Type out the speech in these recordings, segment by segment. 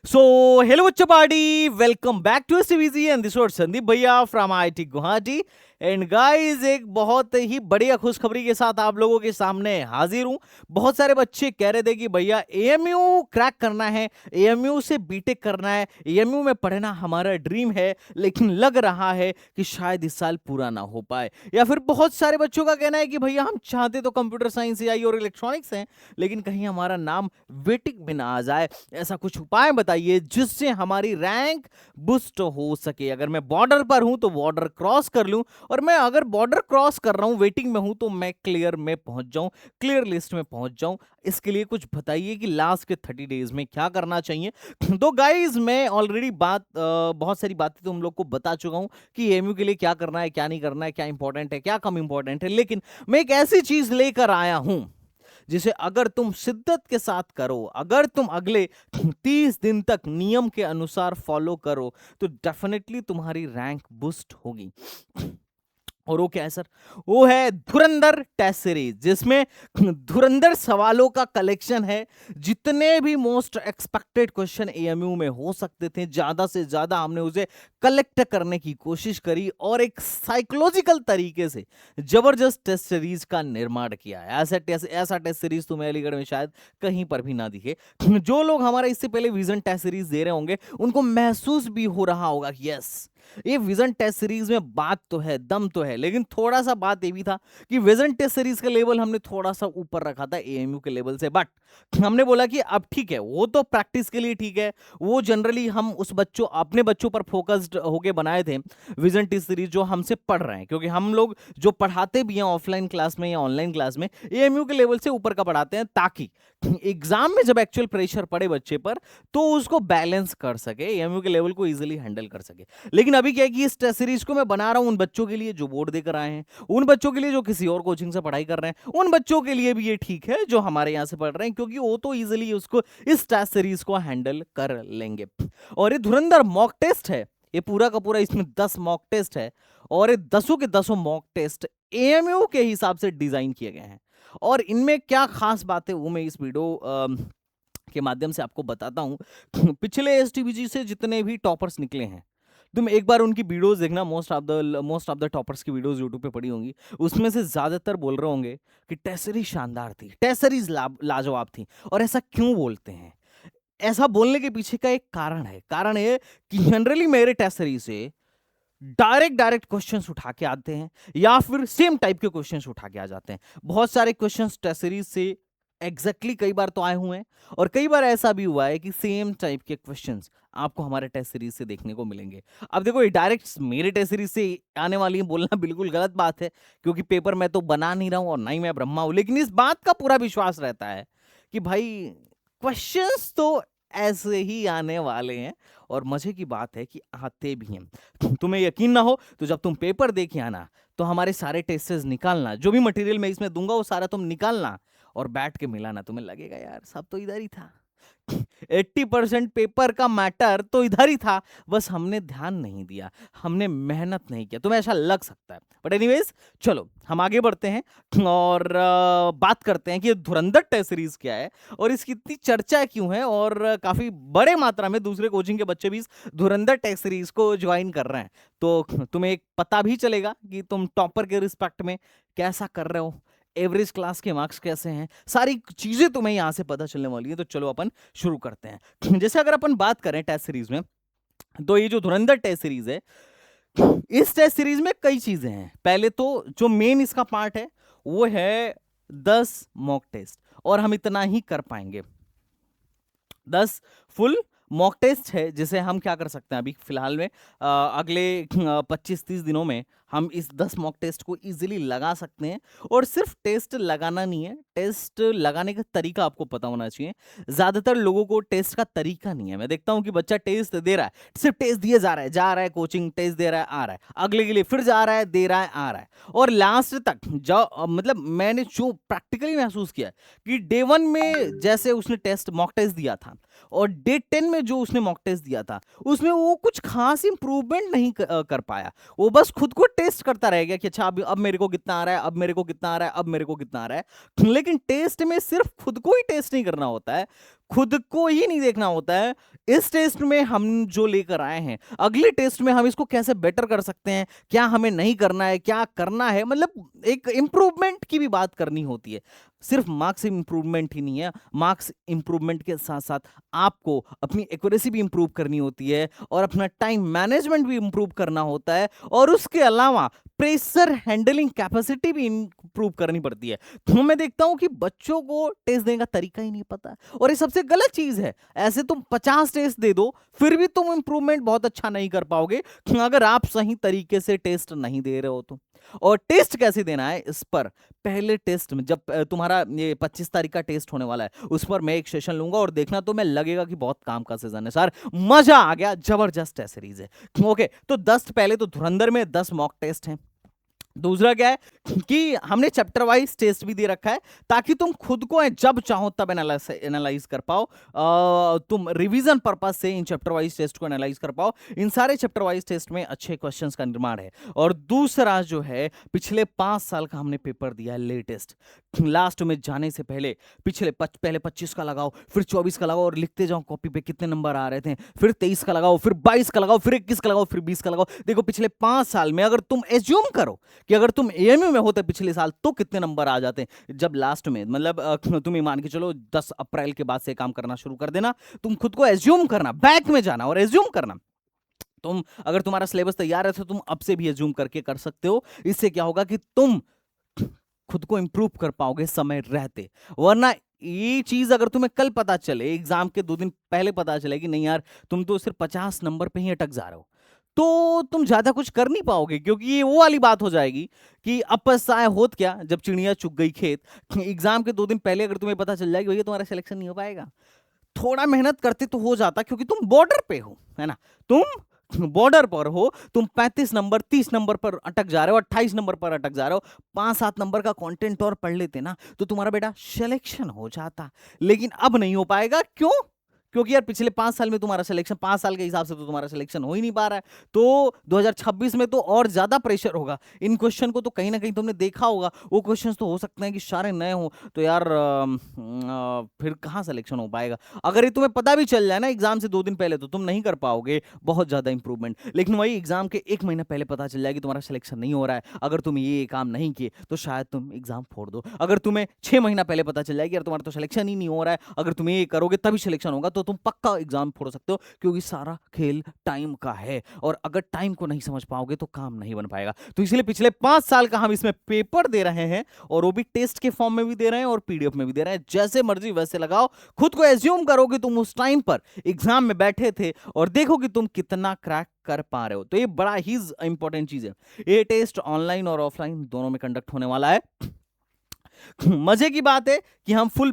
So, hello Chapadi, welcome back to STVZ and this is Sandeep Bhaiya from IIT Guwahati. And guys एक बहुत ही बढ़िया खुशखबरी के साथ आप लोगों के सामने हाजिर हूं। बहुत सारे बच्चे कह रहे थे कि भैया एएमयू क्रैक करना है, एएमयू से बीटेक करना है, एएमयू में पढ़ना हमारा ड्रीम है, लेकिन लग रहा है कि शायद इस साल पूरा ना हो पाए। या फिर बहुत सारे बच्चों का कहना है कि भैया हम चाहते तो कंप्यूटर साइंस, एआई और इलेक्ट्रॉनिक्स हैं, लेकिन कहीं हमारा नाम वेटिंग में ना आ जाए। ऐसा कुछ उपाय बताइए जिससे हमारी रैंक बूस्ट हो सके। अगर मैं बॉर्डर पर हूं तो बॉर्डर क्रॉस कर लूं, और मैं अगर बॉर्डर क्रॉस कर रहा हूं, वेटिंग में हूं, तो मैं क्लियर में पहुंच जाऊं, क्लियर लिस्ट में पहुंच जाऊं। इसके लिए कुछ बताइए कि लास्ट के 30 डेज में क्या करना चाहिए। तो गाइज मैं ऑलरेडी बहुत सारी बातें तुम लोग को बता चुका हूं कि एमयू के लिए क्या करना है, क्या नहीं करना है, क्या इंपॉर्टेंट है, क्या कम इंपॉर्टेंट है। लेकिन मैं एक ऐसी चीज लेकर आया हूं जिसे अगर तुम शिद्दत के साथ करो, अगर तुम अगले 30 दिन तक नियम के अनुसार फॉलो करो, तो डेफिनेटली तुम्हारी रैंक बूस्ट होगी। और वो क्या है सर? वो है धुरंधर टेस्ट सीरीज, जिसमें धुरंधर सवालों का कलेक्शन है। जितने भी मोस्ट एक्सपेक्टेड क्वेश्चन एएमयू में हो सकते थे, ज्यादा से ज्यादा हमने उसे कलेक्ट करने की कोशिश करी और एक साइकोलॉजिकल तरीके से जबरदस्त टेस्ट सीरीज का निर्माण किया है। ऐसा टेस्ट सीरीज तुम्हें अलीगढ़ में शायद कहीं पर भी ना दिखे। जो लोग हमारा इससे पहले विजन टेस्ट सीरीज दे रहे होंगे, उनको महसूस भी हो रहा होगा कि यस, ये विजन टेस्ट सीरीज में बात तो है, दम तो है, लेकिन थोड़ा सा बात ये भी था कि विजन टेस्ट सीरीज का लेवल हमने थोड़ा सा ऊपर रखा था एएमयू के लेवल से। बट हमने बोला कि अब ठीक है, वो तो प्रैक्टिस के लिए ठीक है, वो जनरली हम अपने बच्चों पर फोकस्ड होके बनाए थे विजन टेस्ट सीरीज जो हमसे पढ़ रहे हैं, क्योंकि हम लोग जो पढ़ाते भी हैं ऑफलाइन क्लास में या ऑनलाइन क्लास में, एएमयू के लेवल से ऊपर का पढ़ाते हैं, ताकि एग्जाम में जब एक्चुअल प्रेशर पड़े बच्चे पर तो उसको बैलेंस कर सके, एएमयू के लेवल को इजीली हैंडल कर सके। लेकिन अभी क्या है कि इस टेस्ट सीरीज को मैं बना रहा हूं उन बच्चों के लिए जो बोर्ड देकर आए हैं, उन बच्चों के लिए जो किसी और कोचिंग से पढ़ाई कर रहे हैं, उन बच्चों के लिए भी ये ठीक है जो हमारे यहां से पढ़ रहे हैं, क्योंकि वो तो इजीली उसको इस टेस्ट सीरीज को हैंडल कर लेंगे। और ये धुरंधर मॉक टेस्ट है, ये पूरा का पूरा इसमें 10 मॉक टेस्ट है, और ये 10 के 10 मॉक टेस्ट एएमयू के हिसाब से डिजाइन किए गए हैं। और इनमें क्या खास बात है वो मैं इस वीडियो के माध्यम से आपको बताता हूं। पिछले एसटीबीजी से जितने भी टॉपर्स निकले हैं, तुम एक बार उनकी वीडियोस देखना, मोस्ट ऑफ द टॉपर्स की वीडियोस यूट्यूब पे पड़ी होंगी, उसमें से ज्यादातर बोल रहे होंगे कि टेस्ट सीरीज शानदार थी, टेस्ट सीरीज लाजवाब थी। और ऐसा क्यों बोलते हैं? ऐसा बोलने के पीछे का एक कारण है। कारण ये कि जनरली मेरे टेस्ट सीरीज से डायरेक्ट क्वेश्चंस उठा के आते हैं, या फिर सेम टाइप के क्वेश्चंस उठा के आ जाते हैं। बहुत सारे क्वेश्चंस टेस्ट सीरीज से कई बार तो आए हुए हैं, और कई बार ऐसा भी हुआ है कि सेम टाइप के क्वेश्चंस आपको हमारे टेस्ट सीरीज से देखने को मिलेंगे। अब देखो, ये डायरेक्ट मेरे टेस्ट सीरीज से आने वाली है बोलना बिल्कुल गलत बात है, क्योंकि पेपर मैं तो बना नहीं रहा हूं और ना ही मैं ब्रह्मा हूं। लेकिन इस बात का पूरा विश्वास रहता है कि भाई क्वेश्चंस तो ऐसे ही आने वाले हैं, और मजे की बात है कि आते भी हैं। तुम्हें यकीन ना हो तो जब तुम पेपर देखे आना, तो हमारे सारे टेस्टेस निकालना, जो भी मटेरियल मैं इसमें दूंगा वो सारा तुम निकालना और बैठ के मिलाना। तुम्हें लगेगा यार सब तो इधर ही था, 80% पेपर का मैटर तो इधर ही था, बस हमने ध्यान नहीं दिया, हमने मेहनत नहीं किया। तुम्हें ऐसा लग सकता है, बट एनीवेज चलो हम आगे बढ़ते हैं और बात करते हैं कि ये धुरंधर टेस्ट सीरीज क्या है और इसकी इतनी चर्चा क्यों है, और काफी बड़े मात्रा में दूसरे कोचिंग के बच्चे भी इस धुरंधर टेस्ट सीरीज को ज्वाइन कर रहे हैं। तो तुम्हें एक पता भी चलेगा कि तुम टॉपर के रिस्पेक्ट में कैसा कर रहे हो, एवरेज क्लास के मार्क्स कैसे हैं, सारी चीजें तुम्हें यहां से पता चलने वाली है। तो चलो अपन शुरू करते हैं। जैसे अगर अपन बात करें टेस्ट सीरीज में, तो ये जो धुरंधर टेस्ट सीरीज है, इस टेस्ट सीरीज में कई चीजें हैं। पहले तो जो मेन इसका पार्ट है वो है 10 मॉक टेस्ट, और हम इतना ही कर पाएंगे। 10 फुल मॉक टेस्ट है, जिसे हम क्या कर सकते हैं अभी फिलहाल में, अगले 25-30 दिनों में हम इस 10 मॉक टेस्ट को इजीली लगा सकते हैं। और सिर्फ टेस्ट लगाना नहीं है, टेस्ट लगाने का तरीका आपको पता होना चाहिए। ज्यादातर लोगों को टेस्ट का तरीका नहीं है। मैं देखता हूं कि बच्चा टेस्ट दे रहा है, सिर्फ टेस्ट दिए जा रहा है, जा रहा है कोचिंग, टेस्ट दे रहा है, आ रहा है, अगले के लिए फिर जा रहा है, दे रहा है, आ रहा है, और लास्ट तक मतलब मैंने जो प्रैक्टिकली महसूस किया कि डे 1 में जैसे उसने मॉक टेस्ट दिया था, और डे 10 में जो उसने मॉक टेस्ट दिया था, उसमें वो कुछ खास इंप्रूवमेंट नहीं कर पाया। वो बस खुद को टेस्ट करता रह गया कि अच्छा अब मेरे को कितना आ रहा है, अब मेरे को कितना आ रहा है, अब मेरे को कितना आ रहा है। लेकिन टेस्ट में सिर्फ खुद को ही टेस्ट नहीं करना होता है, खुद को ही नहीं देखना होता है। इस टेस्ट में हम जो लेकर आए हैं, अगले टेस्ट में हम इसको कैसे बेटर कर सकते हैं, क्या हमें नहीं करना है, क्या करना है, मतलब एक इंप्रूवमेंट की भी बात करनी होती है। सिर्फ मार्क्स इंप्रूवमेंट ही नहीं है, मार्क्स इंप्रूवमेंट के साथ साथ आपको अपनी एक्यूरेसी भी इंप्रूव करनी होती है और अपना टाइम मैनेजमेंट भी इंप्रूव करना होता है, और उसके अलावा प्रेशर हैंडलिंग कैपेसिटी भी इंप्रूव करनी पड़ती है। तो मैं देखता हूं कि बच्चों को टेस्ट देने का तरीका ही नहीं पता, और ये सबसे गलत चीज है। ऐसे तुम 50 टेस्ट दे दो, फिर भी तुम इंप्रूवमेंट बहुत अच्छा नहीं कर पाओगे अगर आप सही तरीके से टेस्ट नहीं दे रहे हो तो। और टेस्ट कैसे देना है, इस पर पहले टेस्ट में, जब तुम्हारा ये 25 तारीख का टेस्ट होने वाला है, उस पर मैं एक सेशन लूंगा और देखना तो मैं लगेगा कि बहुत काम का सीजन है सर, मजा आ गया, जबरदस्त है सीरीज है। ओके, तो 10 पहले तो धुरंधर में 10 मॉक टेस्ट हैं। दूसरा क्या है कि हमने चैप्टर वाइज टेस्ट भी दे रखा है, ताकि तुम खुद को जब चाहो तब एनालाइज कर पाओ, तुम रिवीजन पर्पस से इन चैप्टर वाइज टेस्ट को एनालाइज कर पाओ। इन सारे चैप्टर वाइज टेस्ट में अच्छे क्वेश्चंस का निर्माण है। और दूसरा जो है, पिछले 5 साल का हमने पेपर दिया है लेटेस्ट, लास्ट में जाने से पहले पहले 25 का लगाओ, फिर 24 का लगाओ और लिखते जाओ कॉपी पे कितने नंबर आ रहे थे, फिर 23 का लगाओ, फिर 22 का लगाओ, फिर 21 का लगाओ, फिर 20 का लगाओ। देखो पिछले 5 साल में अगर तुम एज्यूम करो कि अगर तुम एएमयू में होते पिछले साल तो कितने नंबर आ जाते, जब लास्ट में, मतलब तुम ये मान के चलो 10 अप्रैल के बाद से काम करना शुरू कर देना, तुम खुद को एज्यूम करना, बैक में जाना और एज्यूम करना। तुम अगर तुम्हारा सिलेबस तैयार है तो तुम अब से भी एज्यूम करके कर सकते हो। इससे क्या होगा कि तुम खुद को इंप्रूव कर पाओगे समय रहते। वरना ये चीज अगर तुम्हें कल पता चले, एग्जाम के 2 दिन पहले पता चले कि नहीं यार तुम तो सिर्फ 50 नंबर पे ही अटक जा रहे हो, तो तुम ज्यादा कुछ कर नहीं पाओगे, क्योंकि ये वो वाली बात हो जाएगी कि अब पछताए होत क्या जब चिड़िया चुग गई खेत। एग्जाम के 2 दिन पहले अगर तुम्हें पता चल जाए कि भैया तुम्हारा सिलेक्शन नहीं हो पाएगा, थोड़ा मेहनत करते तो हो जाता, क्योंकि तुम बॉर्डर पे हो, है ना, तुम बॉर्डर पर हो, तुम 35 नंबर 30 नंबर पर अटक जा रहे हो, 28 नंबर पर अटक जा रहे हो। 5-7 नंबर का कंटेंट और पढ़ लेते ना तो तुम्हारा बेटा सिलेक्शन हो जाता, लेकिन अब नहीं हो पाएगा। क्यों? क्योंकि यार पिछले 5 साल में तुम्हारा सिलेक्शन, 5 साल के हिसाब से तो तुम्हारा सिलेक्शन हो ही नहीं पा रहा है, तो 2026 में तो और ज्यादा प्रेशर होगा। इन क्वेश्चन को तो कहीं ना कहीं तुमने देखा होगा, वो क्वेश्चंस तो हो सकते हैं कि सारे नए हो, तो यार फिर कहाँ सिलेक्शन हो पाएगा। अगर ये तुम्हें पता भी चल जाए ना एग्जाम से 2 दिन पहले, तो तुम नहीं कर पाओगे बहुत ज्यादा इंप्रूवमेंट। लेकिन वही एग्जाम के 1 महीना पहले पता चल जाए कि तुम्हारा सिलेक्शन नहीं हो रहा है, अगर तुम ये काम नहीं किए तो शायद तुम एग्जाम फोड़ दो। अगर तुम्हें 6 महीना पहले पता चल जाए कि यार तुम्हारा तो सिलेक्शन ही नहीं हो रहा है, अगर तुम ये करोगे तभी सिलेक्शन होगा, तो तुम पक्का एग्जाम फोड़ सकते हो, क्योंकि सारा खेल टाइम का है, और अगर टाइम को नहीं समझ पाओगे तो काम नहीं बन पाएगा। तो इसलिए पिछले 5 साल का हम इसमें पेपर दे रहे हैं, और वो भी टेस्ट के फॉर्म में भी दे रहे हैं और पीडीएफ में भी दे रहे हैं। जैसे मर्जी वैसे लगाओ, खुद को एज्यूम करो कि तुम उस टाइम पर एग्जाम में बैठे थे, और देखो कि तुम कितना क्रैक कर पा रहे हो। तो ये बड़ा ही इंपॉर्टेंट चीज है। ये टेस्ट ऑनलाइन और ऑफलाइन दोनों में कंडक्ट होने वाला है। मजे की बात है कि हम फुल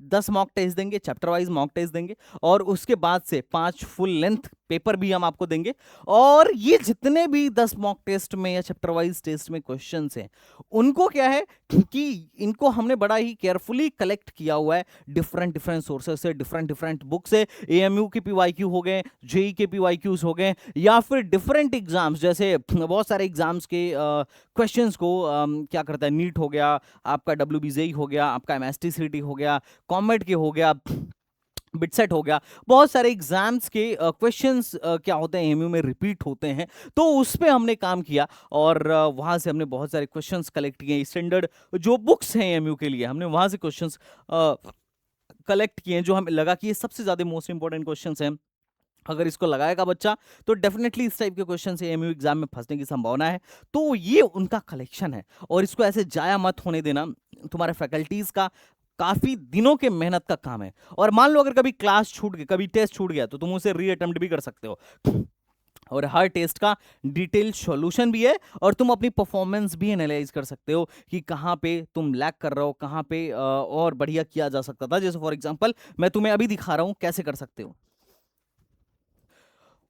10 मॉक टेस्ट देंगे, चैप्टर वाइज मॉक टेस्ट देंगे, और उसके बाद से 5 फुल लेंथ पेपर भी हम आपको देंगे। और ये जितने भी 10 मॉक टेस्ट में या चैप्टर वाइज टेस्ट में क्वेश्चंस हैं, उनको क्या है कि इनको हमने बड़ा ही केयरफुली कलेक्ट किया हुआ है डिफरेंट डिफरेंट सोर्सेस से, डिफरेंट डिफरेंट बुक से। एएमयू के पीवाईक्यू हो गए, जेई के पीवाईक्यूज हो गए, या फिर डिफरेंट एग्जाम्स, जैसे बहुत सारे एग्जाम्स के क्वेश्चंस को क्या करता है, नीट हो गया, आपका डब्ल्यूबीजेई हो गया, आपका एमएसटीसीटी हो गया, कॉमेट के हो गया, बिटसेट हो गया, बहुत सारे एग्जाम्स के क्वेश्चंस क्या होते हैं एमयू में रिपीट होते हैं, तो उस पे हमने काम किया, और वहां से हमने बहुत सारे क्वेश्चंस कलेक्ट किए। स्टैंडर्ड जो बुक्स हैं एमयू के लिए, हमने वहां से क्वेश्चंस कलेक्ट किए, जो हमें लगा कि ये सबसे ज्यादा मोस्ट इंपॉर्टेंट क्वेश्चंस हैं। अगर इसको लगाएगा बच्चा तो डेफिनेटली इस टाइप के क्वेश्चन से एमयू एग्जाम में फंसने की संभावना है। तो ये उनका कलेक्शन है, और इसको ऐसे जाया मत होने देना। तुम्हारे फैकल्टीज का काफी दिनों के मेहनत का काम है, और मान लो अगर कभी क्लास छूट गई, कभी टेस्ट छूट गया, तो तुम उसे री अटेम्प्ट भी कर सकते हो, और हर टेस्ट का डिटेल सॉल्यूशन भी है, और तुम अपनी परफॉर्मेंस भी एनालाइज कर सकते हो कि कहाँ पे तुम लैग कर रहे हो, कहाँ पे और बढ़िया किया जा सकता था। जैसे फॉर एग्जांपल मैं तुम्हें अभी दिखा रहा हूँ कैसे कर सकते हो,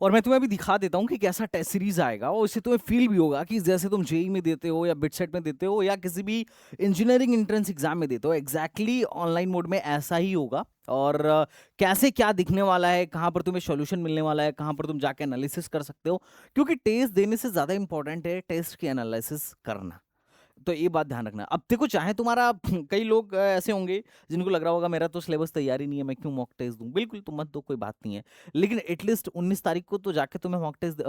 और मैं तुम्हें अभी दिखा देता हूँ कि कैसा टेस्ट सीरीज आएगा, और इससे तुम्हें फील भी होगा कि जैसे तुम जेई में देते हो, या बिटसेट में देते हो, या किसी भी इंजीनियरिंग एंट्रेंस एग्जाम में देते हो, एग्जैक्टली ऑनलाइन मोड में ऐसा ही होगा। और कैसे क्या दिखने वाला है, कहाँ पर तुम्हें सॉल्यूशन मिलने वाला है, कहाँ पर तुम जाके एनालिसिस कर सकते हो, क्योंकि टेस्ट देने से ज़्यादा इंपॉर्टेंट है टेस्ट की एनालिसिस करना। तो ये बात ध्यान रखना। अब देखो चाहे तुम्हारा कई लोग ऐसे होंगे जिनको लग रहा होगा मेरा तो सिलेबस तैयार ही नहीं है, मैं क्यों मॉक टेस्ट दूं। बिल्कुल तुम मत दो, कोई बात नहीं है, लेकिन एटलीस्ट 19 तारीख को तो जाके तुम्हें मॉक टेस्ट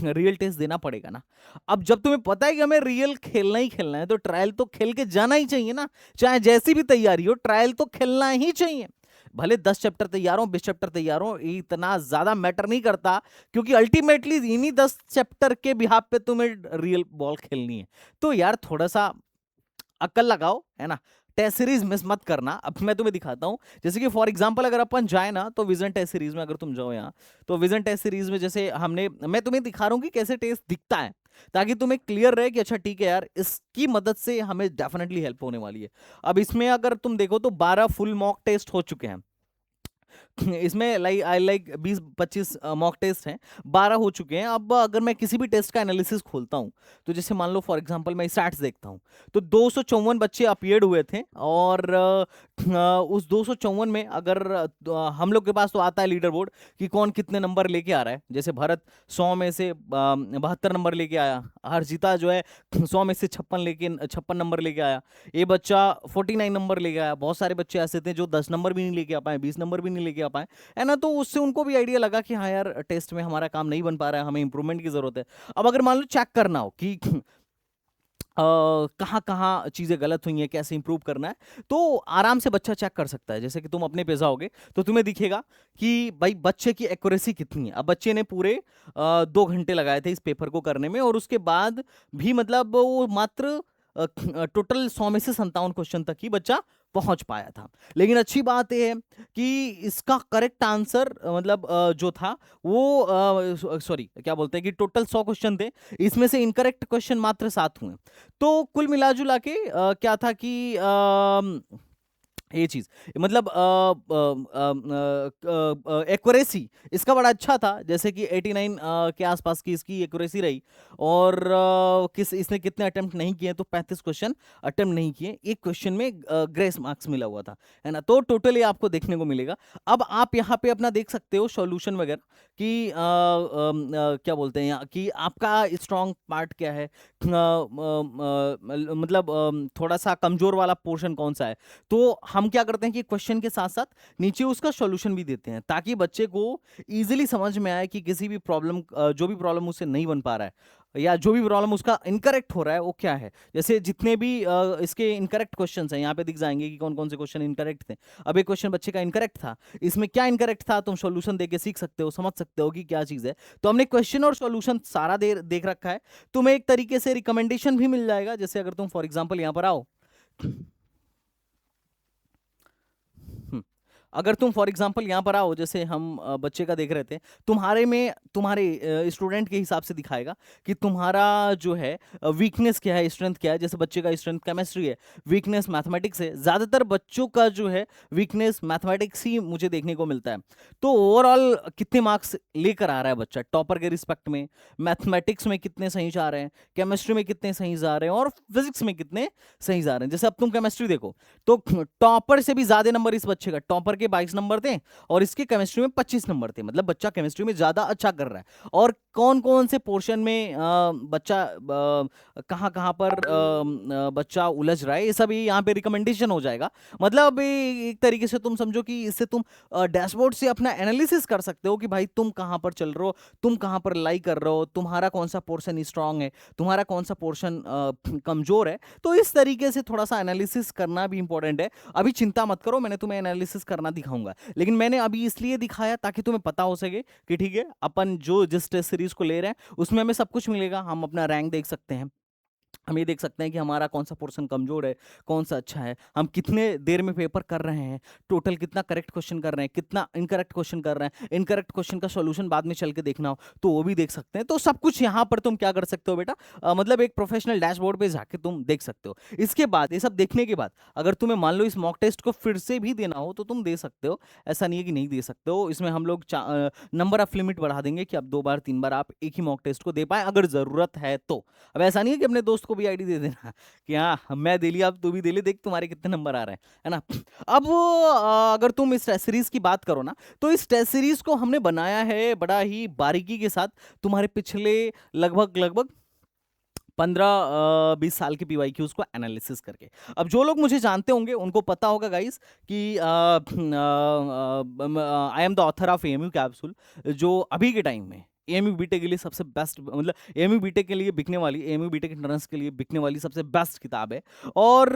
रियल टेस्ट देना पड़ेगा ना। अब जब तुम्हें पता है कि हमें रियल खेलना ही खेलना है तो ट्रायल तो खेल के जाना ही चाहिए ना। चाहे जैसी भी तैयारी हो, ट्रायल तो खेलना ही चाहिए। भले 10 चैप्टर तैयार हो, 20 चैप्टर तैयार हो, इतना ज्यादा मैटर नहीं करता, क्योंकि अल्टीमेटली इन्हीं 10 चैप्टर के बिहाफ पे तुम्हें रियल बॉल खेलनी है। तो यार थोड़ा सा अक्ल लगाओ, है ना। टेस्ट सीरीज मिस मत करना। अब मैं तुम्हें दिखाता हूं, जैसे कि फॉर एग्जांपल अगर अपन जाए ना तो विजन टेस्ट सीरीज में अगर तुम जाओ यहाँ, तो विजन टेस्ट सीरीज में जैसे हमने, मैं तुम्हें दिखा रहा हूं कि कैसे टेस्ट दिखता है, ताकि तुम्हें क्लियर रहे कि अच्छा ठीक है यार, इसकी मदद से हमें डेफिनेटली हेल्प होने वाली है। अब इसमें अगर तुम देखो तो 12 फुल मॉक टेस्ट हो चुके हैं। इसमें लाइक 20-25 मॉक टेस्ट हैं, 12 हो चुके हैं। अब अगर मैं किसी भी टेस्ट का एनालिसिस खोलता हूं, तो जैसे मान लो फॉर एग्जांपल मैं स्टैट्स देखता हूं, तो 254 बच्चे अपीयर्ड हुए थे, और उस 254 में अगर हम लोग के पास तो आता है लीडर बोर्ड कि कौन कितने नंबर लेके आ रहा है। जैसे भरत 100 में से 72 नंबर लेके आया, हर्षिता जो है 100 में से 56 नंबर लेके आया, ये बच्चा 49 नंबर लेके आया। बहुत सारे बच्चे ऐसे थे जो 10 नंबर भी नहीं लेके आ पाए, 20 नंबर भी नहीं लेके आ पाए, है ना। तो उससे उनको भी आइडिया लगा कि हाँ यार, टेस्ट में हमारा काम नहीं बन पा रहा है, हमें इंप्रूवमेंट की जरूरत है। अब अगर मान लो चेक करना हो कि कहाँ कहाँ चीजें गलत हुई हैं, कैसे इंप्रूव करना है, तो आराम से बच्चा चेक कर सकता है। जैसे कि तुम अपने पे जाओगे तो तुम्हें दिखेगा कि भाई बच्चे की एक्यूरेसी कितनी है। अब बच्चे ने पूरे 2 घंटे लगाए थे इस पेपर को करने में, और उसके बाद भी मतलब वो मात्र टोटल 100 में से 57 क्वेश्चन तक ही बच्चा पहुंच पाया था। लेकिन अच्छी बात यह है कि इसका करेक्ट आंसर मतलब जो था वो सॉरी क्या बोलते हैं कि टोटल 100 क्वेश्चन थे, इसमें से इनकरेक्ट क्वेश्चन मात्र 7 हुए। तो कुल मिलाजुला के क्या था कि ये चीज मतलब एक्यूरेसी इसका बड़ा अच्छा था। जैसे कि 89 के आसपास की इसकी एक्यूरेसी रही, और किस इसने कितने अटेम्प्ट नहीं किए, तो 35 क्वेश्चन अटेम्प्ट नहीं किए, एक क्वेश्चन में ग्रेस मार्क्स मिला हुआ था, है ना। तो टोटली आपको देखने को मिलेगा। अब आप यहाँ पे अपना देख सकते हो सॉल्यूशन वगैरह कि क्या बोलते हैं यहाँ कि आपका स्ट्रॉन्ग पार्ट क्या है, मतलब थोड़ा सा कमजोर वाला पोर्शन कौन सा है। तो हम क्या करते हैं कि क्वेश्चन के साथ साथ नीचे उसका सॉल्यूशन भी देते हैं, ताकि बच्चे को इजीली समझ में आए कि किसी भी प्रॉब्लम, जो भी प्रॉब्लम उससे नहीं बन पा रहा है, या जो भी प्रॉब्लम उसका इनकरेक्ट हो रहा है वो क्या है। जैसे जितने भी इसके इनकरेक्ट क्वेश्चंस हैं यहाँ पे दिख जाएंगे कि कौन कौन से क्वेश्चन इनकरेक्ट थे। अब एक क्वेश्चन बच्चे का इनकरेक्ट था, इसमें क्या इनकरेक्ट था तुम सॉल्यूशन देके सीख सकते हो, समझ सकते हो कि क्या चीज है। तो हमने क्वेश्चन और सॉल्यूशन सारा देख रखा है। तुम्हें एक तरीके से रिकमेंडेशन भी मिल जाएगा। जैसे अगर तुम फॉर एग्जाम्पल यहाँ पर आओ, अगर तुम फॉर एग्जांपल यहाँ पर आओ, जैसे हम बच्चे का देख रहे थे, तुम्हारे में तुम्हारे स्टूडेंट के हिसाब से दिखाएगा कि तुम्हारा जो है वीकनेस क्या है, स्ट्रेंथ क्या है। जैसे बच्चे का स्ट्रेंथ केमिस्ट्री है, वीकनेस मैथमेटिक्स है। ज़्यादातर बच्चों का जो है वीकनेस मैथमेटिक्स ही मुझे देखने को मिलता है। तो ओवरऑल कितने मार्क्स लेकर आ रहा है बच्चा टॉपर के रिस्पेक्ट में, मैथमेटिक्स में कितने सही जा रहे हैं, केमिस्ट्री में कितने सही जा रहे हैं, और फिजिक्स में कितने सही जा रहे हैं। जैसे अब तुम केमिस्ट्री देखो तो टॉपर से भी ज्यादा नंबर इस बच्चे का, टॉपर के 22 नंबर थे और इसके केमिस्ट्री में 25 नंबर थे। मतलब बच्चा केमिस्ट्री में ज्यादा अच्छा कर रहा है। और कौन कौन से पोर्शन में बच्चा कहाँ कहाँ पर बच्चा उलझ रहा है, ये सब यहाँ पे रिकमेंडेशन हो जाएगा। मतलब एक तरीके से तुम समझो कि इससे तुम डैशबोर्ड से अपना एनालिसिस कर सकते हो कि भाई तुम कहाँ पर चल रहे हो, तुम कहाँ पर लाई कर रहे हो, तुम्हारा कौन सा पोर्शन स्ट्रांग है, तुम्हारा कौन सा पोर्शन कमजोर है। तो इस तरीके से थोड़ा सा एनालिसिस करना भी इंपॉर्टेंट है। अभी चिंता मत करो, मैंने तुम्हें एनालिसिस करना दिखाऊंगा, लेकिन मैंने अभी इसलिए दिखाया ताकि तुम्हें पता हो सके कि ठीक है, अपन जो जिस टेस्ट सीरीज को ले रहे हैं उसमें हमें सब कुछ मिलेगा। हम अपना रैंक देख सकते हैं, हम ये देख सकते हैं कि हमारा कौन सा पोर्शन कमजोर है, कौन सा अच्छा है, हम कितने देर में पेपर कर रहे हैं, टोटल कितना करेक्ट क्वेश्चन कर रहे हैं, कितना इनकरेक्ट क्वेश्चन कर रहे हैं, इनकरेक्ट क्वेश्चन का सॉल्यूशन बाद में चल के देखना हो तो वो भी देख सकते हैं। तो सब कुछ यहाँ पर तुम क्या कर सकते हो बेटा, मतलब एक प्रोफेशनल डैशबोर्ड पे जाके तुम देख सकते हो। इसके बाद, ये सब देखने के बाद, अगर तुम्हें मान लो इस मॉक टेस्ट को फिर से भी देना हो तो तुम दे सकते हो, ऐसा नहीं है कि नहीं दे सकते हो। इसमें हम लोग नंबर ऑफ लिमिट बढ़ा देंगे कि अब 2 बार 3 बार आप एक ही मॉक टेस्ट को दे पाए अगर जरूरत है तो। अब ऐसा नहीं है कि अपने दोस्त को भी आईडी दे देना कि हाँ मैं दे लिया, अब तू भी दे ले, देख तुम्हारे कितने नंबर आ रहे हैं, है ना। अब अगर तुम इस टेस्ट सीरीज की बात करो ना, तो इस टेस्ट सीरीज को हमने बनाया है बड़ा ही बारीकी के साथ। तुम्हारे पिछले लगभग लगभग 15-20 साल के पीवाईक्यूज को एनालिसिस करके। अब जो लोग मुझे जानते होंगे उनको पता होगा गाइस कि I am the author of AMU capsule, जो अभी के टाइम में एएमयू बीटेक के लिए सबसे बेस्ट, मतलब एएमयू बीटेक के लिए बिकने वाली, एएमयू बीटेक एंट्रेंस के लिए बिकने वाली सबसे बेस्ट किताब है। और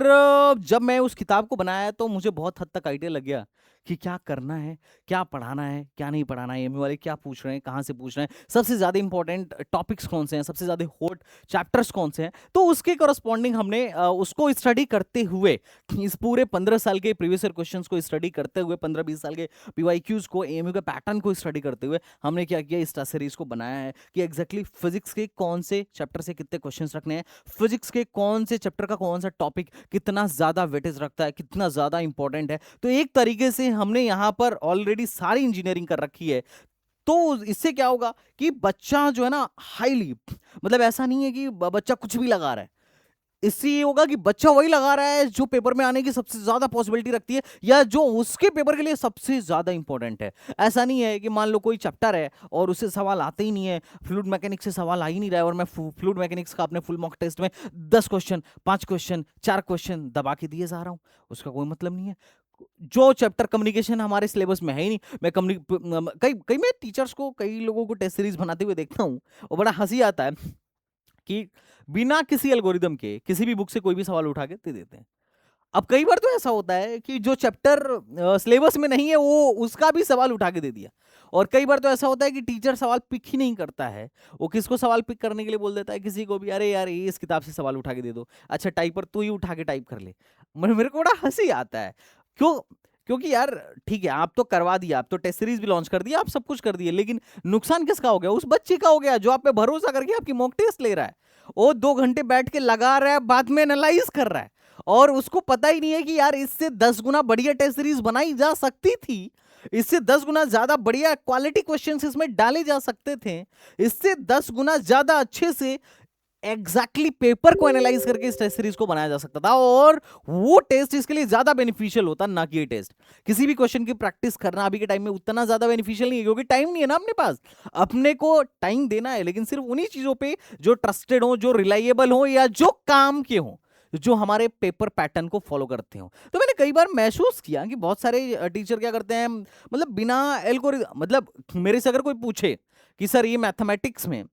जब मैं उस किताब को बनाया तो मुझे बहुत हद तक आइडिया लग गया कि क्या करना है, क्या पढ़ाना है, क्या नहीं पढ़ाना है, एएमयू वाले क्या पूछ रहे हैं, कहाँ से पूछ रहे हैं, सबसे ज़्यादा इंपॉर्टेंट टॉपिक्स कौन से हैं, सबसे ज़्यादा हॉट चैप्टर्स कौन से हैं। तो उसके करस्पॉन्डिंग हमने उसको स्टडी करते हुए, इस पूरे 15 साल के प्रीवियस ईयर क्वेश्चंस को स्टडी करते हुए, 15-20 साल के पीवाईक्यूज को, एएमयू के पैटर्न को स्टडी करते हुए हमने क्या किया, इस सीरीज को बनाया है कि एग्जैक्टली फिजिक्स के कौन से चैप्टर से कितने क्वेश्चंस रखने हैं, फिजिक्स के कौन से चैप्टर का कौन सा टॉपिक कितना ज्यादा वेटेज रखता है, कितना ज्यादा इंपॉर्टेंट है। तो एक तरीके से हमने यहां पर ऑलरेडी सारी इंजीनियरिंग कर रखी है। तो इससे क्या होगा कि बच्चा जो है ना हाईली, मतलब ऐसा नहीं है कि बच्चा कुछ भी लगा रहा है, इससे ये होगा कि बच्चा वही लगा रहा है जो पेपर में आने की सबसे ज्यादा पॉसिबिलिटी रखती है या जो उसके पेपर के लिए सबसे ज्यादा इंपॉर्टेंट है। ऐसा नहीं है कि मान लो कोई चैप्टर है और उससे सवाल आते ही नहीं है, फ्लूइड मैकेनिक्स से सवाल आ ही नहीं रहा है और मैं फ्लूइड मैकेनिक्स का अपने फुल मॉक टेस्ट में 10 क्वेश्चन, 5 क्वेश्चन, 4 क्वेश्चन दबा के दिए जा रहा हूं, उसका कोई मतलब नहीं है। जो चैप्टर कम्युनिकेशन हमारे सिलेबस में है ही नहीं, मैं कई कई मैं टीचर्स को, कई लोगों को टेस्ट सीरीज बनाते हुए देखता हूँ और बड़ा हंसी आता है कि बिना किसी एल्गोरिदम के किसी भी बुक से कोई भी सवाल उठा के दे देते हैं। अब कई बार तो ऐसा होता है कि जो चैप्टर सिलेबस में नहीं है वो उसका भी सवाल उठा के दे दिया, और कई बार तो ऐसा होता है कि टीचर सवाल पिक ही नहीं करता है, वो किसको सवाल पिक करने के लिए बोल देता है, किसी को भी, अरे यार ये इस किताब से सवाल उठा के दे दो, अच्छा टाइपर तू ही उठा के टाइप कर ले। मेरे को बड़ा हंसी आता है। क्यों? क्योंकि यार ठीक है, आप तो करवा दिया, आप तो टेस्ट सीरीज भी लॉन्च कर दिया, आप सब कुछ कर दिए, लेकिन नुकसान किसका हो गया? उस बच्चे का हो गया जो आप पे भरोसा करके आपकी मॉक टेस्ट ले रहा है, वो 2 घंटे बैठ के लगा रहा है, बाद में एनालाइज कर रहा है, और उसको पता ही नहीं है कि यार इससे 10 गुना बढ़िया टेस्ट सीरीज बनाई जा सकती थी, इससे 10 गुना ज्यादा बढ़िया क्वालिटी क्वेश्चंस इसमें डाले जा सकते थे, इससे 10 गुना ज्यादा अच्छे से एग्जैक्टली पेपर को एनालाइज करके इस टेस्ट सीरीज को बनाया जा सकता था, और वो टेस्ट इसके लिए ज्यादा बेनिफिशियल होता ना कि ये टेस्ट। किसी भी क्वेश्चन की प्रैक्टिस करना अभी के टाइम में उतना ज्यादा बेनिफिशियल नहीं है, क्योंकि टाइम नहीं है ना अपने पास। अपने को टाइम देना है, लेकिन सिर्फ उन्हीं चीजों पे जो ट्रस्टेड हो, जो रिलायबल हो, या जो काम के हो, जो हमारे पेपर पैटर्न को फॉलो करते हो। तो मैंने कई बार महसूस किया कि बहुत सारे टीचर क्या करते हैं, मतलब बिना एल्गोरिथम, मतलब मेरे से अगर कोई पूछे कि सर ये मैथमेटिक्स में,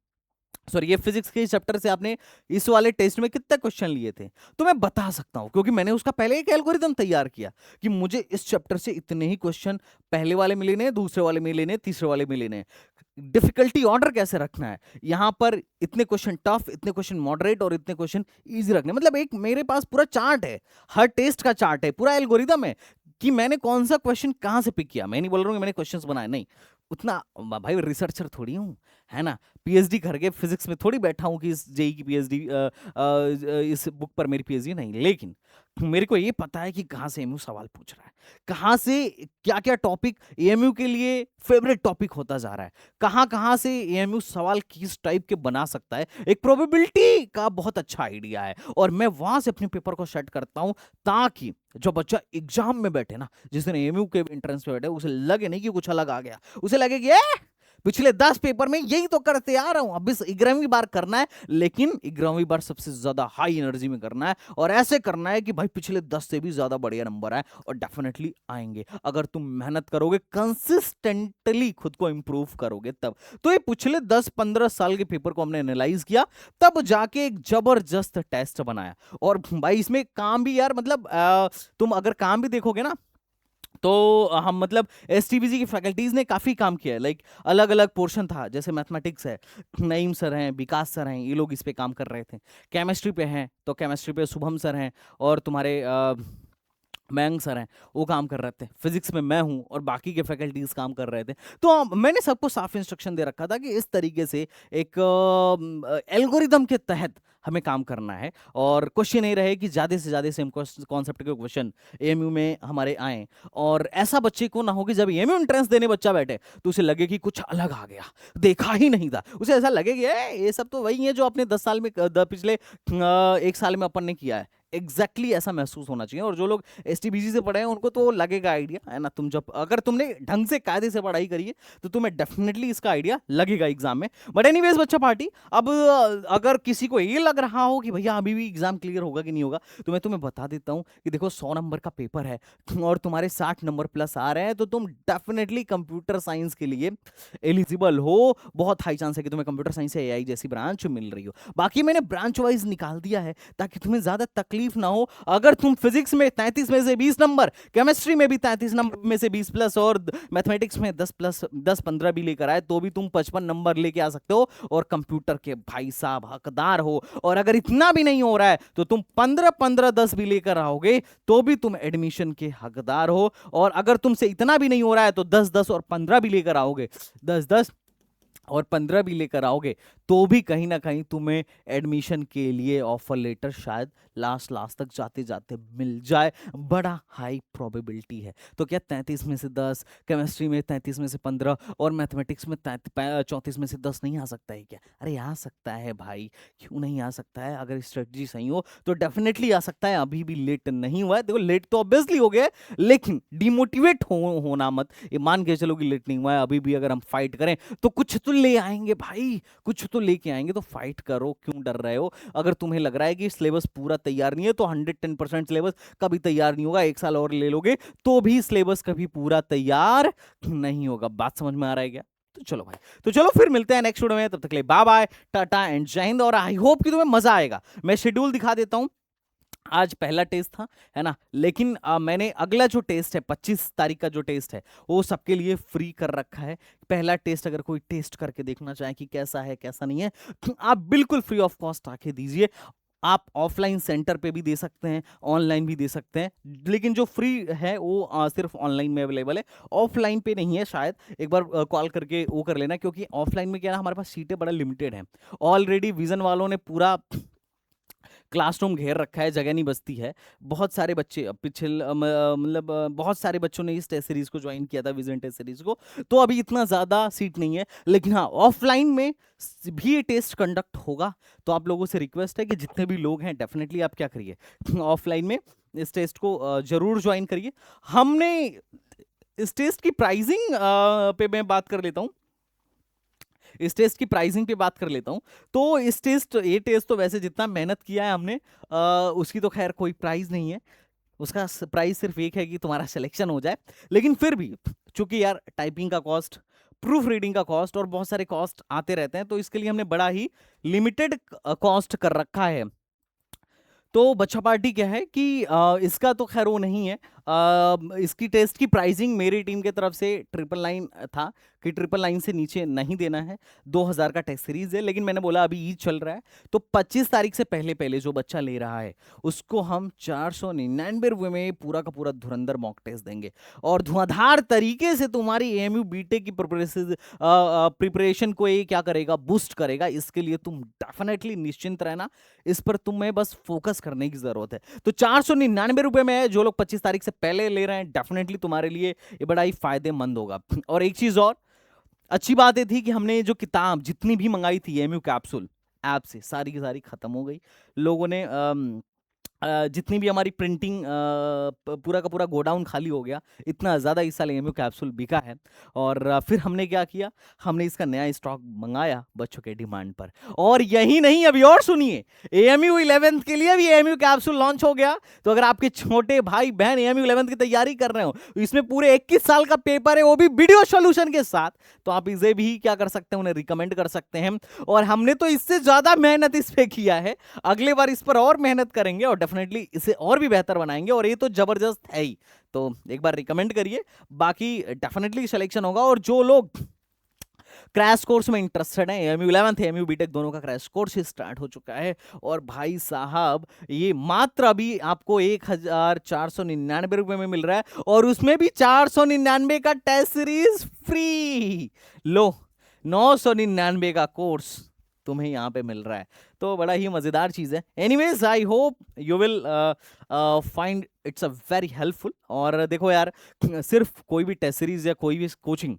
सॉरी ये फिजिक्स के चैप्टर से आपने इस वाले टेस्ट में कितने क्वेश्चन लिए थे, तो मैं बता सकता हूं, क्योंकि मैंने उसका पहले एक एल्गोरिदम तैयार किया कि मुझे इस चैप्टर से इतने ही क्वेश्चन पहले वाले में लेने, दूसरे वाले में लेने, तीसरे वाले में लेने, डिफिकल्टी ऑर्डर कैसे रखना है, यहां पर इतने क्वेश्चन टफ, इतने क्वेश्चन मॉडरेट और इतने क्वेश्चन इजी रखने। मतलब एक मेरे पास पूरा चार्ट है, हर टेस्ट का चार्ट है, पूरा एल्गोरिदम है कि मैंने कौन सा क्वेश्चन कहां से पिक किया। मैं नहीं बोल रहा हूं कि मैंने क्वेश्चंस बनाए, नहीं, उतना भाई रिसर्चर थोड़ी हूं, है ना, पीएचडी करके फिजिक्स में थोड़ी बैठा हूं कि इस जेई की पीएचडी, इस बुक पर मेरी पीएचडी नहीं, लेकिन मेरे को ये पता है कि कहां से एमयू सवाल पूछ रहा है, कहां से क्या क्या टॉपिक एएमयू के लिए फेवरेट टॉपिक होता जा रहा है, कहां कहां से एएमयू सवाल किस टाइप के बना सकता है, एक प्रोबेबिलिटी का बहुत अच्छा आइडिया है, और मैं वहां से अपने पेपर को सेट करता हूं ताकि जो बच्चा एग्जाम में बैठे ना, जिस दिन एएमयू के एंट्रेंस पे बैठे, उसे लगे नहीं कि कुछ अलग आ गया, उसे लगे कि पिछले 10 पेपर में यही तो करते आ रहा हूं, अब इस 11वीं बार करना है, लेकिन 11वीं बार सबसे ज्यादा हाई एनर्जी में करना है, और ऐसे करना है कि भाई पिछले 10 से भी ज्यादा बढ़िया नंबर आए, और डेफिनेटली आएंगे अगर तुम मेहनत करोगे, कंसिस्टेंटली खुद को इंप्रूव करोगे तब। तो ये पिछले 10-15 साल के पेपर को हमने एनालाइज किया, तब जाके एक जबरदस्त टेस्ट बनाया। और भाई इसमें काम भी यार, मतलब तुम अगर काम भी देखोगे ना, तो हम मतलब एसटीबीजी की फैकल्टीज ने काफी काम किया है, लाइक अलग अलग पोर्शन था, जैसे मैथमेटिक्स है, नईम सर हैं, विकास सर हैं, ये लोग इस पे काम कर रहे थे। केमिस्ट्री पे हैं तो केमिस्ट्री पे शुभम सर हैं, और तुम्हारे मयंक सर हैं, वो काम कर रहे थे। फिजिक्स में मैं हूं और बाकी के फैकल्टीज काम कर रहे थे। तो मैंने सबको साफ इंस्ट्रक्शन दे रखा था कि इस तरीके से एक एल्गोरिदम के तहत हमें काम करना है, और क्वेश्चन ये रहे कि ज़्यादा से ज़्यादा सेम कॉन्सेप्ट के क्वेश्चन एएमयू में हमारे आए, और ऐसा बच्चे को ना हो कि जब एएमयू एंट्रेंस देने बच्चा बैठे तो उसे लगे कि कुछ अलग आ गया, देखा ही नहीं था, उसे ऐसा लगे कि ये सब तो वही है जो अपने 10 साल में, पिछले 1 साल में अपन ने किया है, एग्जैक्टली ऐसा महसूस होना चाहिए। और जो लोग एसटीबीजी से पढ़े हैं उनको तो लगेगा आइडिया, है ना। तुम जब अगर तुमने ढंग से कायदे से पढ़ाई करी है तो तुम्हें डेफिनेटली इसका आइडिया लगेगा एग्जाम में। बट एनीवेज बच्चा पार्टी, अब अगर किसी को ये लग रहा हो कि भैया अभी भी एग्जाम क्लियर होगा कि नहीं होगा, तो मैं तुम्हें बता देता हूं कि देखो 100 नंबर का पेपर है और तुम्हारे 60 नंबर प्लस आ रहे हैं, तो तुम डेफिनेटली कंप्यूटर साइंस के लिए एलिजिबल हो। बहुत हाई चांस है कि तुम्हें कंप्यूटर साइंस या एआई जैसी ब्रांच मिल रही हो। बाकी मैंने ब्रांच वाइज निकाल दिया है ताकि तुम्हें ज्यादा तकलीफ ना हो। अगर तुम फिजिक्स में 33 में से 20 नंबर, केमिस्ट्री में भी 33 नंबर में से 20 प्लस और मैथमेटिक्स में 10-15 भी लेकर आए तो भी तुम 55 नंबर लेके आ सकते हो और कंप्यूटर के भाई साहब हकदार हो। और अगर इतना भी नहीं हो रहा है तो तुम 15-15-10 भी लेकर आओगे तो भी तुम एडमिशन के हकदार हो। और अगर तुमसे इतना भी नहीं हो रहा है तो 10-10 और 15 भी लेकर आओगे, 10-10 और 15 भी लेकर आओगे तो भी कहीं ना कहीं तुम्हें एडमिशन के लिए ऑफर लेटर शायद लास्ट तक जाते जाते मिल जाए। बड़ा हाई प्रोबेबिलिटी है। तो क्या 33 में से 10, केमिस्ट्री में 33 में से 15 और मैथमेटिक्स में 34 में से 10 नहीं आ सकता है क्या? अरे आ सकता है भाई, क्यों नहीं आ सकता है? अगर स्ट्रेटजी सही हो तो डेफिनेटली आ सकता है। अभी भी लेट नहीं हुआ है। देखो लेट तो ऑब्वियसली हो गया है, लेकिन डिमोटिवेट होना मत। ये मान के चलो कि लेट नहीं हुआ है, अभी भी अगर हम फाइट करें तो कुछ तो ले आएंगे भाई, कुछ तो लेके आएंगे। तो फाइट करो, क्यों डर रहे हो? अगर तुम्हें लग रहा है कि सिलेबस पूरा तैयार नहीं है तो 110% सिलेबस कभी तैयार नहीं होगा। 1 साल और ले लोगे तो भी सिलेबस कभी पूरा तैयार नहीं होगा। बात समझ में आ रहा है क्या? तो चलो भाई, तो चलो फिर मिलते हैं नेक्स्ट वीडियो में। तब तक के लिए बाय बाय, टाटा एंड जय हिंद। और आई होप कि तुम्हें मजा आएगा। मैं शेड्यूल दिखा देता हूं। आज पहला टेस्ट था, है ना, लेकिन मैंने अगला जो टेस्ट है 25 तारीख का जो टेस्ट है वो सबके लिए फ्री कर रखा है। पहला टेस्ट अगर कोई टेस्ट करके देखना चाहे कि कैसा है कैसा नहीं है तो आप बिल्कुल फ्री ऑफ कॉस्ट आके दीजिए। आप ऑफलाइन सेंटर पे भी दे सकते हैं, ऑनलाइन भी दे सकते हैं, लेकिन जो फ्री है वो सिर्फ ऑनलाइन में अवेलेबल है, ऑफलाइन पे नहीं है शायद। एक बार कॉल करके वो कर लेना, क्योंकि ऑफलाइन में क्या है ना, हमारे पास सीटें बड़ा लिमिटेड हैं। ऑलरेडी विजन वालों ने पूरा क्लासरूम घेर रखा है, जगह नहीं बचती है। बहुत सारे बच्चे मतलब बहुत सारे बच्चों ने इस टेस्ट सीरीज को ज्वाइन किया था, विजन टेस्ट सीरीज को, तो अभी इतना ज़्यादा सीट नहीं है। लेकिन हाँ, ऑफलाइन में भी ये टेस्ट कंडक्ट होगा। तो आप लोगों से रिक्वेस्ट है कि जितने भी लोग हैं डेफिनेटली आप क्या करिए, ऑफलाइन में इस टेस्ट को जरूर ज्वाइन करिए। हमने इस टेस्ट की प्राइसिंग पे मैं बात कर लेता हूँ, इस टेस्ट की प्राइसिंग पे बात कर लेता हूं। तो ये टेस्ट तो वैसे जितना मेहनत किया है हमने उसकी तो खैर कोई प्राइस नहीं है। उसका प्राइस सिर्फ एक है कि तुम्हारा सिलेक्शन हो जाए। लेकिन फिर भी चूंकि यार टाइपिंग का कॉस्ट, प्रूफ रीडिंग का कॉस्ट और बहुत सारे कॉस्ट आते रहते हैं, तो इसके लिए हमने बड़ा ही लिमिटेड कॉस्ट कर रखा है। तो बच्चा पार्टी क्या है कि इसका तो खैर वो नहीं है। इसकी टेस्ट की प्राइसिंग मेरी टीम की तरफ से 999 था कि 999 से नीचे नहीं देना है। 2000 का टेस्ट सीरीज है, लेकिन मैंने बोला अभी ईद चल रहा है तो 25 तारीख से पहले पहले जो बच्चा ले रहा है उसको हम 499 में पूरा का पूरा धुरंधर मॉक टेस्ट देंगे और धुआंधार तरीके से तुम्हारी एएमयू बीटेक की प्रिपरेशन को ये क्या करेगा, बूस्ट करेगा। इसके लिए तुम डेफिनेटली निश्चिंत रहना, इस पर तुम्हें बस फोकस करने की जरूरत है। तो 499 में जो लोग 25 तारीख से पहले ले रहे हैं डेफिनेटली तुम्हारे लिए ये बड़ा ही फायदेमंद होगा। और एक चीज और अच्छी बात ये थी कि हमने जो किताब जितनी भी मंगाई थी एमयू कैप्सूल ऐप से सारी की सारी खत्म हो गई। लोगों ने जितनी भी हमारी प्रिंटिंग पूरा का पूरा गोडाउन खाली हो गया। इतना ज़्यादा इस साल एएमयू कैप्सूल बिका है। और फिर हमने क्या किया, हमने इसका नया स्टॉक मंगाया बच्चों के डिमांड पर। और यही नहीं, अभी और सुनिए, एएमयू 11th के लिए भी एएमयू कैप्सूल लॉन्च हो गया। तो अगर आपके छोटे भाई बहन एएमयू 11th की तैयारी कर रहे हो, तो इसमें पूरे 21 साल का पेपर है, वो भी वीडियो सॉल्यूशन के साथ। तो आप इसे भी क्या कर सकते हैं, उन्हें रिकमेंड कर सकते हैं। और हमने तो इससे ज़्यादा मेहनत इस पे किया है, अगले बार इस पर और मेहनत करेंगे और डेफिनेटली इसे और भी बेहतर बनाएंगे। और ये तो जबरदस्त है ही, तो एक बार रिकमेंड करिए, बाकी डेफिनेटली सिलेक्शन होगा। और जो लोग क्रैश कोर्स में इंटरेस्टेड है, एएमयू 11th एएमयू बीटेक दोनों का क्रैश कोर्स स्टार्ट हो चुका है। और भाई साहब ये मात्र अभी आपको 1499 में मिल रहा है, और उसमें भी 499 का टेस्ट सीरीज फ्री। लो, 999 का कोर्स तुम्हें यहाँ पे मिल रहा है, तो बड़ा ही मजेदार चीज है। Anyways I hope you will find it's a very helpful. और देखो यार, सिर्फ कोई भी टेस्ट सीरीज या कोई भी कोचिंग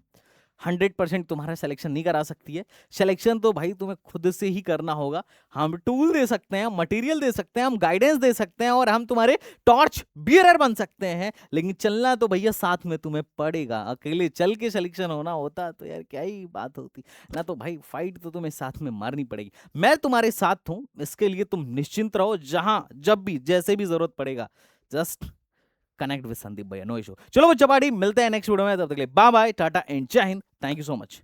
100% तुम्हारा सिलेक्शन नहीं करा सकती है। सिलेक्शन तो भाई तुम्हें खुद से ही करना होगा। हम टूल दे सकते हैं, मटेरियल दे सकते हैं, हम गाइडेंस दे सकते हैं और हम तुम्हारे टॉर्च बियरर बन सकते हैं, लेकिन चलना तो भैया साथ में तुम्हें पड़ेगा। अकेले चल के सिलेक्शन होना होता तो यार क्या ही बात होती ना। तो भाई फाइट तो तुम्हें साथ में मारनी पड़ेगी। मैं तुम्हारे साथ हूं, इसके लिए तुम निश्चिंत रहो। जहां जब भी जैसे भी जरूरत पड़ेगा, जस्ट कनेक्ट विद संदीप भैया, नो इशू। चलो वो चपाटी, मिलते हैं नेक्स्ट वीडियो में, तब तक के लिए बाय बाय, टाटा एंड जय Hind. Thank you so much.